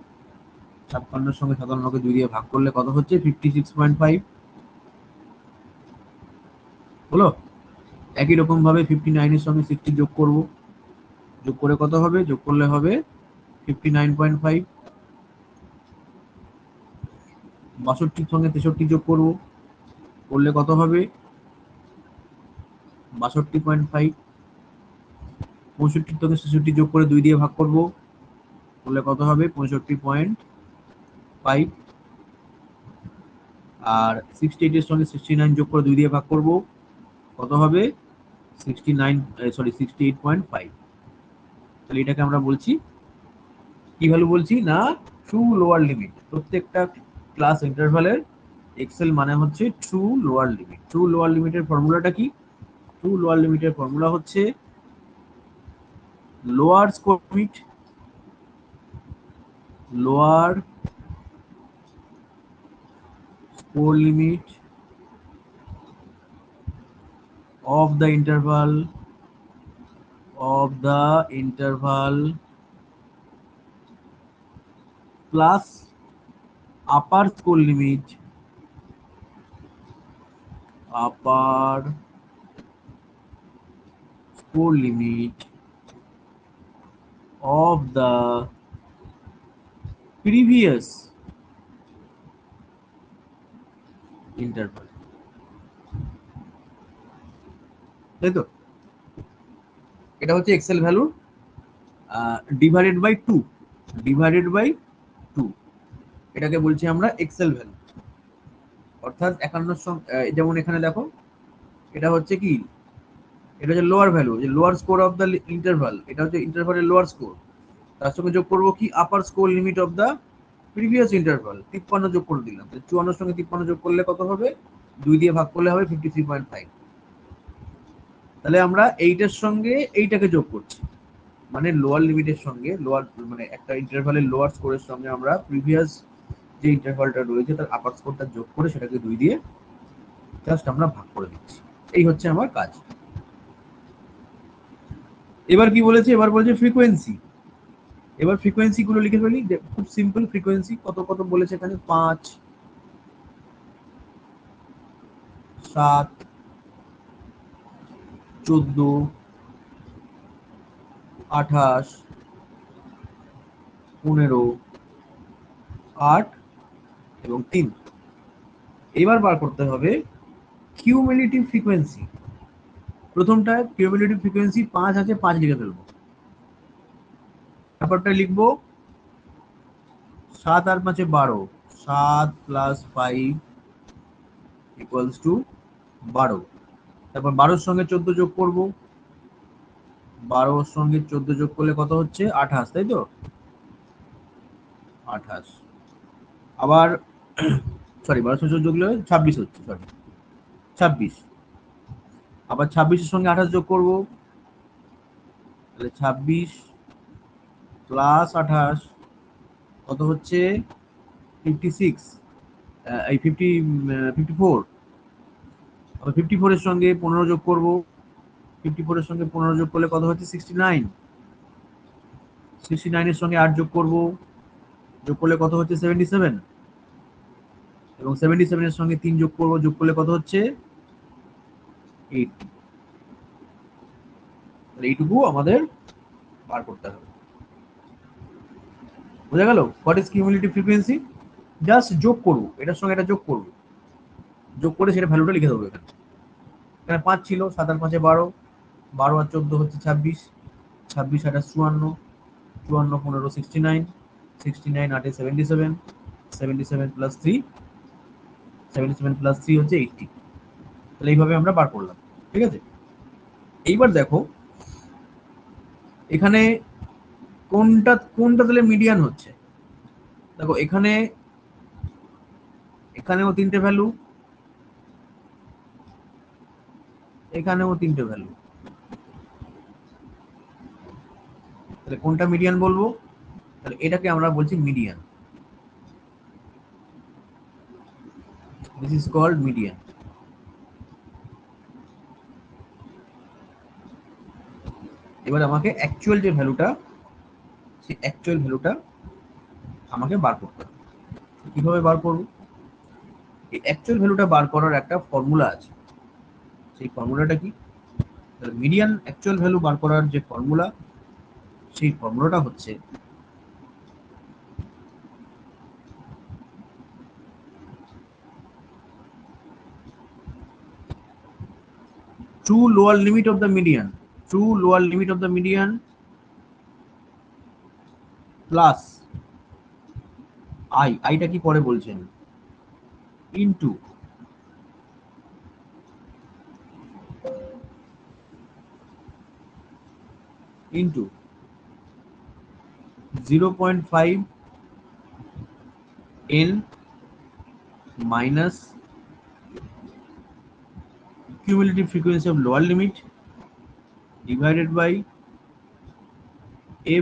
56-র সঙ্গে 57কে 2 দিয়ে ভাগ করলে কত হচ্ছে? 56.5 হলো। একই রকম ভাবে 59-এর সঙ্গে 60 যোগ করব। যোগ করে কত হবে? যোগ করলে হবে 59.5। 62-র সঙ্গে 63 যোগ করব, করলে কত হবে? 62.5। 65-র সঙ্গে 66 যোগ করে 2 দিয়ে ভাগ করব, করলে কত হবে? 65.5। আর 68-এর সঙ্গে 69 যোগ করে 2 দিয়ে ভাগ করব, কত হবে? 68.5। তাহলে এটাকে আমরা বলছি কি ভ্যালু বলছি না? True lower limit. প্রত্যেকটা ক্লাস ইন্টারভালের এক্সেল মানে হচ্ছে true lower limit. True lower লিমিটের ফর্মুলাটা কি? ট্রু লোয়ার লিমিটের ফর্মুলা হচ্ছে lower square limit, lower score limit of the interval plus upper score limit of the previous interval। তাই তো? এটা হচ্ছে excel value divided by 2, divided by 2, এটাকে বলছি আমরা এক্সেল ভ্যালু। অর্থাৎ 51 যেমন এখানে দেখো, এটা হচ্ছে কি? এটা হচ্ছে লোয়ার ভ্যালু, যে lower score of the interval, এটা হচ্ছে ইন্টারভালের লোয়ার স্কোর। তার সঙ্গে যোগ করবো কি? Upper score limit of the previous interval. 53 যোগ করে দিলাম। 54-র সঙ্গে 53 যোগ করলে কত হবে? 2 দিয়ে ভাগ করলে হবে 53.5। তাহলে আমরা এইটার সঙ্গে এইটাকে যোগ করছি, মানে লোয়ার লিমিটের সঙ্গে লোয়ার, মানে একটা ইন্টারভালের লোয়ার স্কোরের সঙ্গে আমরা প্রিভিয়াস যে ইন্টারভালটা রয়েছে তার আপার স্কোরটা যোগ করে সেটাকে 2 দিয়ে জাস্ট আমরা ভাগ করে দিচ্ছি। এই হচ্ছে আমার কাজ। এবার কি বলেছে? এবার বলেছে ফ্রিকোয়েন্সি। এবার ফ্রিকোয়েন্সি গুলো লিখে ফেলি। খুব সিম্পল ফ্রিকোয়েন্সি। কত কত বলেছে এখানে? 5, 7, 14, 28, 15, 8 এবং 3। এবার বার করতে হবে কিউমুলেটিভ ফ্রিকোয়েন্সি। প্রথমটা কিউমুলেটিভ ফ্রিকোয়েন্সি 5 আছে, 5 লিখে ফেলবো। তারপরটা লিখবো 7 আর 5 12, 7 প্লাস 5 ইকুয়ালস টু 12। তারপর 12-র সঙ্গে 14 যোগ করব, 12-র সঙ্গে 14 যোগ করলে কত হচ্ছে? 28, তাই তো? 28। আবার সরি, 12-র সঙ্গে 14 যোগ করলে 26 হচ্ছে, সরি 26। আবার 26-এর সঙ্গে 28 যোগ করব, তাহলে 26 প্লাস 28 কত হচ্ছে? 56, এই 54। আবার 54-এর সঙ্গে 15 যোগ করব, 54-এর সঙ্গে 15 যোগ করলে কত হচ্ছে? 69। 69-এর সঙ্গে 8 যোগ করব, যোগ করলে কত হচ্ছে? 77। এবং 77-এর সঙ্গে 3 যোগ করব, যোগ করলে কত হচ্ছে? 80। তাহলে এইটুকু আমাদের বার করতে হবে। বোঝা গেল? What is cumulative frequency? Just যোগ করব, এটার সঙ্গে এটা যোগ করব, যোগ করে সেটা ভ্যালুটা লিখে দেবো। এখানে এখানে 5 ছিল, 7 আর 5 12, 12 আর 14 হচ্ছে 26, 26 আর 54, 54 15 69, 69 8 77, 77 প্লাস 3, 77 প্লাস 3 হচ্ছে 80। তাহলে এইভাবে আমরা বার করলাম। ঠিক আছে? এইবার দেখো এখানে কোনটা কোনটা তাহলে মিডিয়ান হচ্ছে। দেখো এখানে এখানেও তিনটে ভ্যালু, এখানেও তিনটে ভ্যালু, তাহলে কোনটা মিডিয়ান বলবো? তাহলে এটাকে আমরা বলছি median. This is called median. এবার আমাকে অ্যাকচুয়াল যে ভ্যালুটা, সেই অ্যাকচুয়াল ভ্যালুটা আমাকে বার করতে হবে। কিভাবে বার করব? এই অ্যাকচুয়াল ভ্যালুটা বার করার একটা ফর্মুলা আছে। সেই ফর্মুলাটা কি? মিডিয়ান অ্যাকচুয়াল ভ্যালু বার করার যে ফর্মুলা, সেই ফর্মুলাটা হচ্ছে true lower limit of the median, true lower limit of the median plus আইটা কি পরে বলছেন, into into 0.5 n minus cumulative frequency of lower limit divided by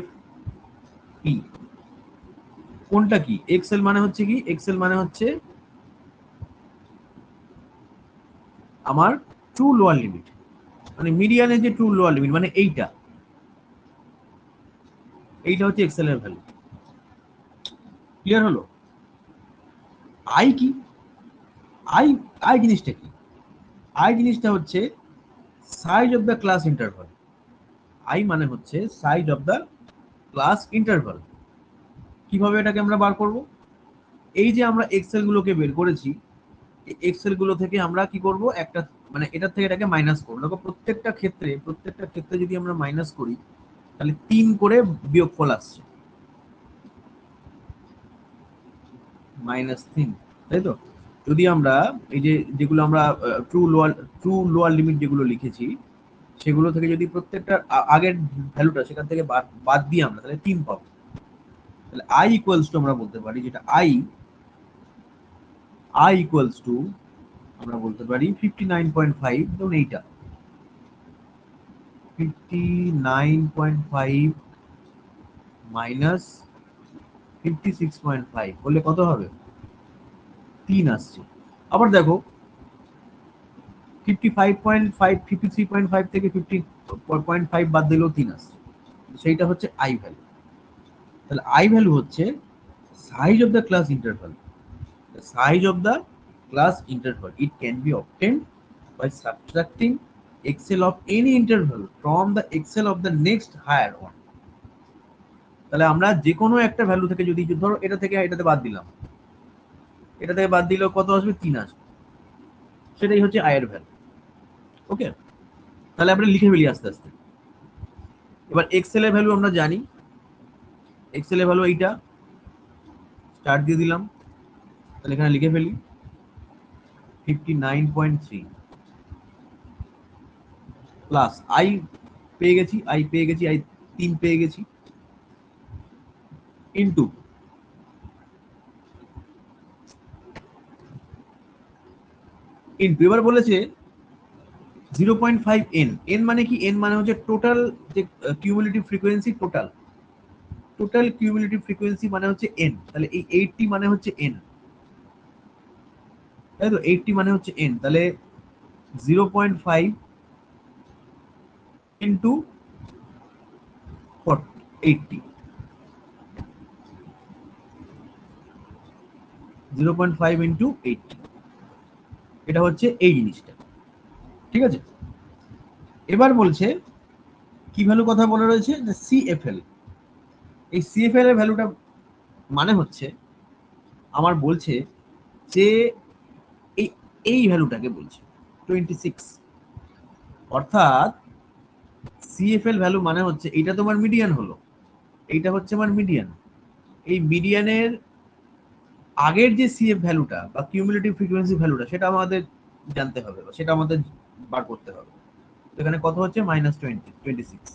f p। কোনটা কি? এক্সেল মানে হচ্ছে কি? এক্সেল মানে হচ্ছে আমার ট্রু লোয়ার লিমিট, মানে মিডিয়ানের যে ট্রু লোয়ার লিমিট, মানে এইটা, এইটা হচ্ছে এক্সেল এর ভ্যালু। ক্লিয়ার হলো? আই কি? আই আই জিনিসটা কি? আই জিনিসটা হচ্ছে size of the class interval. I মানে হচ্ছে size of the class interval. কিভাবে এটাকে আমরা বার করব? এই যে আমরা এক্সেল গুলোকে বের করেছি, এই এক্সেল গুলো থেকে আমরা কি করব, একটা মানে এটার থেকে এটাকে মাইনাস করব। দেখো প্রত্যেকটা ক্ষেত্রে যদি আমরা মাইনাস করি, তাহলে 3 করে বিয়োগফল আসছে, -3, তাই তো? যদি আমরা এই যে যেগুলো আমরা ট্রু লোয়ার লিমিট যেগুলো লিখেছি, সেগুলো থেকে যদি প্রত্যেকটা আগের ভ্যালুটা সেখান থেকে বাদ বাদ দিয়ে আমরা তাহলে 3 পাবো। তাহলে আই ইকুয়ালস টু আমরা বলতে পারি, যেটা আই ইকুয়ালস টু আমরা বলতে পারি 59.5, ধরুন এইটা 59.5 মাইনাস 56.5 বললে কত হবে? 3 আসছে। আবার দেখো 55.5, 53.5 থেকে 50.5 বাদ দিলেও 3 আসছে, সেইটা হচ্ছে আই ভ্যালু। তাহলে আই ভ্যালু হচ্ছে size of the class interval. The size of the class interval, it can be obtained by subtracting XL of any interval from the XL of the next higher one. তাহলে আমরা যে কোনো একটা ভ্যালু থেকে যদি ধরো এটা থেকে এটাতে বাদ দিলাম, এটা থেকে বাদ দিলেও কত আসবে? 3 আসবে। সেটাই হচ্ছে আই এর ভ্যালু। ওকে, তাহলে আমরা লিখে ফেলি আস্তে আস্তে। এবার এক্সেল এর ভ্যালু আমরা জানি, এক্সেল এর ভ্যালু এইটা, স্টার্ট দিয়ে দিলাম, তাহলে এখানে লিখে ফেলি 59.3 প্লাস আই পেয়ে গেছি, আই 3 পেয়ে গেছি, ইনটু এবার বলেছে 0.5 n। n মানে কি? n মানে হচ্ছে টোটাল যে cumulative frequency, total cumulative frequency মানে হচ্ছে n। তাহলে এই 80 মানে হচ্ছে n, তাই তো? 80 মানে হচ্ছে n। তাহলে 0.5 ইনটু 80, 0.5 ইনটু 80, এটা হচ্ছে এই জিনিসটা। ঠিক আছে? এবার বলছে কি ভ্যালু কথা বলা রয়েছে, না সিএফএল। এই সিএফএল এর ভ্যালুটা মানে হচ্ছে আমার বলছে যে এই এই ভ্যালুটাকে বলছে 26, অর্থাৎ সিএফএল ভ্যালু মানে হচ্ছে এইটা তোমার মিডিয়ান হলো, এইটা হচ্ছে আমার মিডিয়ান। এই মিডিয়ানের আগের যে সিএফ ভ্যালুটা বা কিউমুলেটিভ ফ্রিকোয়েন্সি ভ্যালুটা, সেটা আমাদের জানতে হবে বা সেটা আমাদের বার করতে হবে। এখানে কত হচ্ছে? -26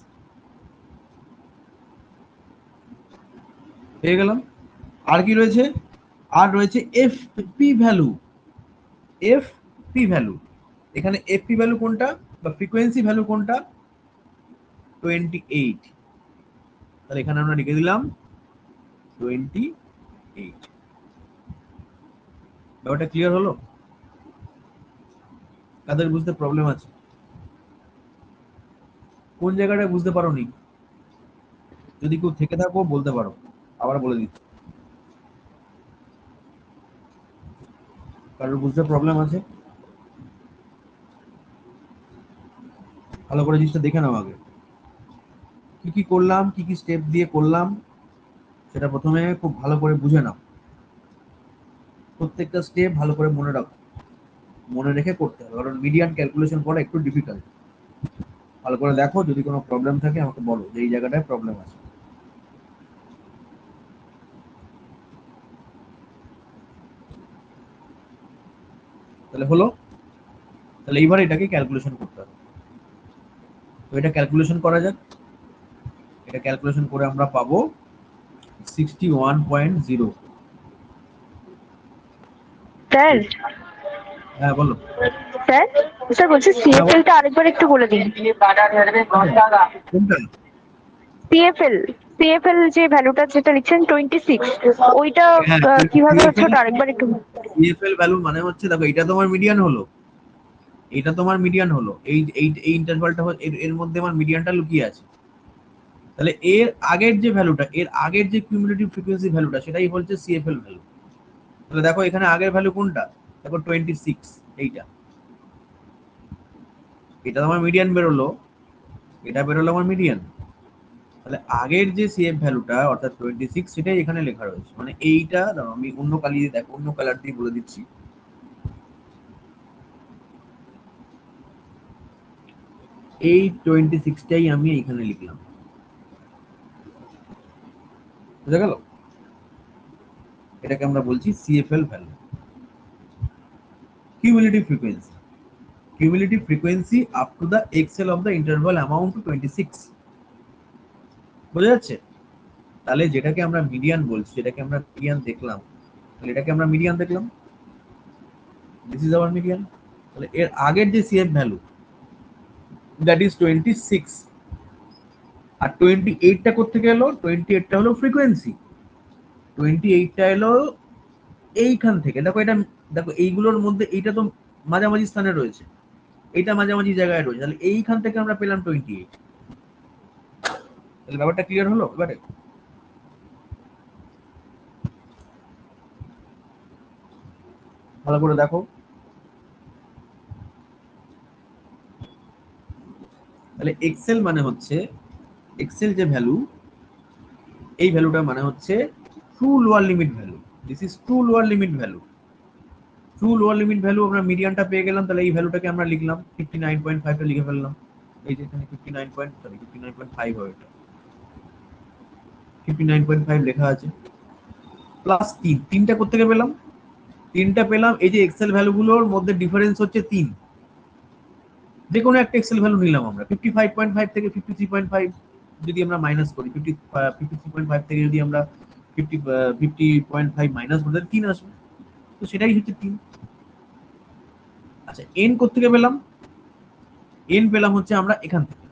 পেয়ে গেলাম। আর কি রয়েছে? আর রয়েছে F P value. F P value, এখানে এফ পি ভ্যালু কোনটা বা ফ্রিকোয়েন্সি ভ্যালু কোনটা? 28। তাহলে এখানে আমরা লিখে দিলাম 28। ব্যাপারটা ক্লিয়ার হলো? তাদের বুঝতে প্রবলেম আছে? কোন জায়গাটায় বুঝতে পারোনি? যদি কেউ থেকে থাকো বলতে পারো, আবার বলে দিচ্ছি। কারোর বুঝতে প্রবলেম আছে? ভালো করে জিনিসটা দেখে নাও আগে। কি কি করলাম, কি কি স্টেপ দিয়ে করলাম, সেটা প্রথমে খুব ভালো করে বুঝে নাও। প্রত্যেকটা স্টেপ ভালো করে মনে রাখো, মনে রেখে করতে হবে, কারণ মিডিয়ান ক্যালকুলেশন করা একটু ডিফিকাল্ট। ভালো করে দেখো, যদি কোনো প্রবলেম থাকে আমাকে বলো যে এই জায়গাটায় প্রবলেম আছে। তাহলে হলো? তাহলে এইবার এটাকে ক্যালকুলেশন করতে হবে। তো এটা ক্যালকুলেশন করা যাক। এটা ক্যালকুলেশন করে আমরা পাবো 61.0। স্যার, হ্যাঁ বলো। স্যার, স্যার বলছি হ্যাঁ বলো। সিএফএল টা আরেকবার একটু বলে দিন। কোনটা? সিএফএল, সিএফএল যে ভ্যালুটা যেটা লিখছেন 26, ওইটা হ্যাঁ, কিভাবে হচ্ছে সিএফএল। ওটা আরেকবার একটু। সিএফএল ভ্যালু মানে হচ্ছে, দেখো এটা তোমার মিডিয়ান হলো, এটা তোমার মিডিয়ান হলো, এই এই এই ইন্টারভালটা এর এর মধ্যে আমার মিডিয়ানটা লুকিয়ে আছে। তাহলে এর আগের যে ভ্যালুটা, এর আগের যে কিউমুলেটিভ ফ্রিকোয়েন্সি ভ্যালুটা, সেটাই হচ্ছে সিএফএল ভ্যালু। তাহলে দেখো এখানে আগের ভ্যালু কোনটা? দেখো 26, এইটা। এটা তোমার মিডিয়ান বেরোলো, এটা বেরোলো আমার মিডিয়ান। তাহলে আগের যে সিএফ ভ্যালুটা অর্থাৎ 26, সেটাই এখানে লেখা রয়েছে। মানে এইটা দাঁড়াও, আমি অন্য কালি দিয়ে দেখো, অন্য কালার দিয়ে বলে দিচ্ছি। এই 26টাই আমি এখানে লিখলাম, বুঝা গেল? এটাকে আমরা বলছি CFL value, cumulative frequency. Cumulative frequency up to the excel of the interval amount to 26। বোঝা যাচ্ছে? তাহলে যেটাকে আমরা মিডিয়ান বলছি, যেটাকে আমরা মিডিয়ান দেখলাম, তাহলে এটাকে আমরা মিডিয়ান দেখলাম, দিস ইজ আওয়ার মিডিয়ান। তাহলে এর আগের যে সিএফ ভ্যালু, দ্যাট ইজ 26। আর 28টা কোথেকে এলো? 28টা হলো ফ্রিকোয়েন্সি। 28টা এলো এইখান থেকে। দেখো এটা, দেখো এইগুলোর মধ্যে এইটা তো মাঝামাঝি স্থানে রয়েছে, এইটা মাঝামাঝি জায়গায় রয়েছে, তাহলে এইখান থেকে আমরা পেলাম 28। তাহলে ব্যাপারটা ক্লিয়ার হলো এবারে? ভালো করে দেখো। তাহলে এক্সেল মানে হচ্ছে, এক্সেল যে ভ্যালু, এই ভ্যালুটা মানে হচ্ছে true lower limit value. This is true lower limit value. True lower limit value আমরা মিডিয়ানটা পেয়ে গেলাম, তাহলে এই ভ্যালুটাকে আমরা লিখলাম 59.5টা লিখে ফেললাম। এই যে এখানে 59.5 হবে, এটা 59.5 লেখা আছে। প্লাস 3, তিনটা কোথেকে পেলাম? তিনটা পেলাম এই যে এক্সেল ভ্যালুগুলোর মধ্যে ডিফারেন্স হচ্ছে 3। যে কোনো একটা এক্সেল ভ্যালু নিলাম আমরা, 55.5 থেকে 53.5 যদি আমরা মাইনাস করি, 53.5 থেকে যদি আমরা 50.5 মাইনাস করি, 3 আসবে। তো সেটাই হচ্ছে 3। আচ্ছা, এন কোথেকে পেলাম? এন পেলাম হচ্ছে আমরা এখান থেকে।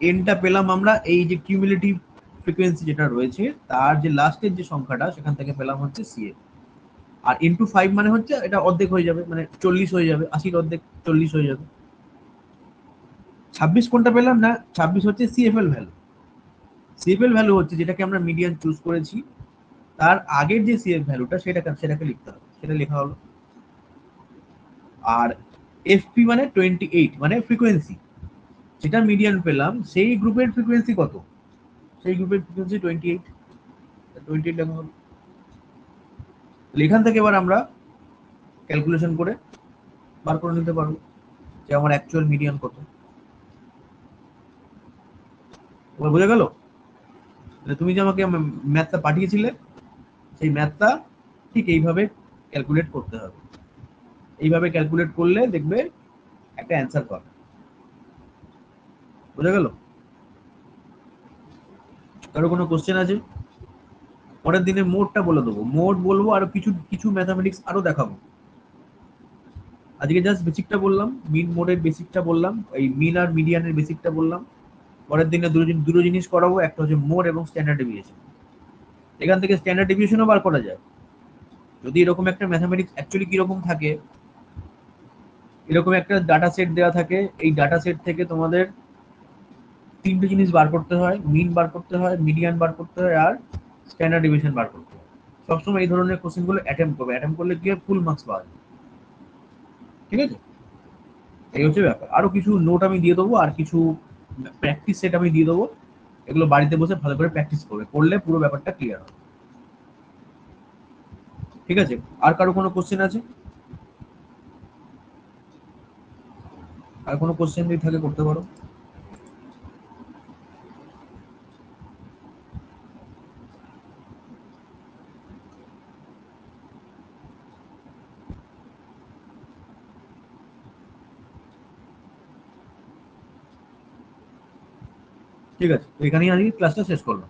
এনটা পেলাম আমরা এই যে কিউমুলেটিভ ফ্রিকোয়েন্সি যেটা রয়েছে, তার যে লাস্টের যে সংখ্যাটা, সেখান থেকে পেলাম হচ্ছে সিএফ। আর ইনটু 5 মানে হচ্ছে এটা অর্ধেক হয়ে যাবে, মানে 40 হয়ে যাবে, 80 অর্ধেক 40 হয়ে যাবে। 26 কোনটা পেলাম না, 26 হচ্ছে সিএফএল ভ্যালু। সিএফএল ভ্যালু হচ্ছে যেটাকে আমরা মিডিয়ান চুজ করেছি, তার আগের যে সিএফ ভ্যালুটা, সেটাকে লিখতে হবে, সেটা লেখা হলো। আর এফপি মানে 28, মানে ফ্রিকোয়েন্সি। যেটা মিডিয়ান পেলাম সেই গ্রুপের ফ্রিকোয়েন্সি কত? সেই গ্রুপের ফ্রিকোয়েন্সি 28। 28 লেখা হলো। এখান থেকে এবার আমরা ক্যালকুলেশন করে বার করে নিতে পারবো যে আমার অ্যাকচুয়াল মিডিয়ান কত। তোমার বোঝা গেল? তুমি যে আমাকে ম্যাথটা পাঠিয়েছিলে, সেই ম্যাথটা ঠিক এইভাবে ক্যালকুলেট করতে হবে। এইভাবে ক্যালকুলেট করলে দেখবে একটা অ্যান্সার পাবে। বোঝা গেল? কারো কোনো কোশ্চেন আছে? পরের দিনে মোডটা বলে দেবো, মোড বলবো, আর কিছু কিছু ম্যাথামেটিক্স আরো দেখাবো। আজকে জাস্ট বেসিকটা বললাম, মিন মোডের বেসিকটা বললাম, এই মিন আর মিডিয়ানের বেসিকটা বললাম। পরের দিনে দুটো জিনিস করাবো, একটা হচ্ছে মোড এবং স্ট্যান্ডার্ড ডেভিয়েশন। এখান থেকে স্ট্যান্ডার্ড ডেভিয়েশনও বার করা যায়। যদি এরকম একটা ম্যাথামেটিক্স অ্যাকচুয়ালি কিরকম থাকে, এরকম একটা ডাটা সেট দেওয়া থাকে, এই ডাটা সেট থেকে তোমাদের তিনটে জিনিস বার করতে হয়, মিন বার করতে হয়, মিডিয়ান বার করতে হয়, আর স্ট্যান্ডার্ড ডেভিয়েশন বার করতে হয়। সবসময় এই ধরনের কোশ্চেন গুলো অ্যাটেম্প করবে, অ্যাটেম্প করলে কি ফুল মার্কস পাওয়া যায়। ঠিক আছে, এই হচ্ছে ব্যাপার। আরো কিছু নোট আমি দিয়ে দেবো, আর কিছু প্র্যাকটিস সেট আমি দিয়ে দেবো। এগুলো বাড়িতে বসে ভালো করে প্র্যাকটিস করবে, করলে পুরো ব্যাপারটা ক্লিয়ার হবে। ঠিক আছে, আর কারো কোনো কোশ্চেন আছে? আর কোনো কোশ্চেন যদি থাকে করতে পারো। ঠিক আছে, তো এখানেই আজকে ক্লাসটা শেষ করলাম।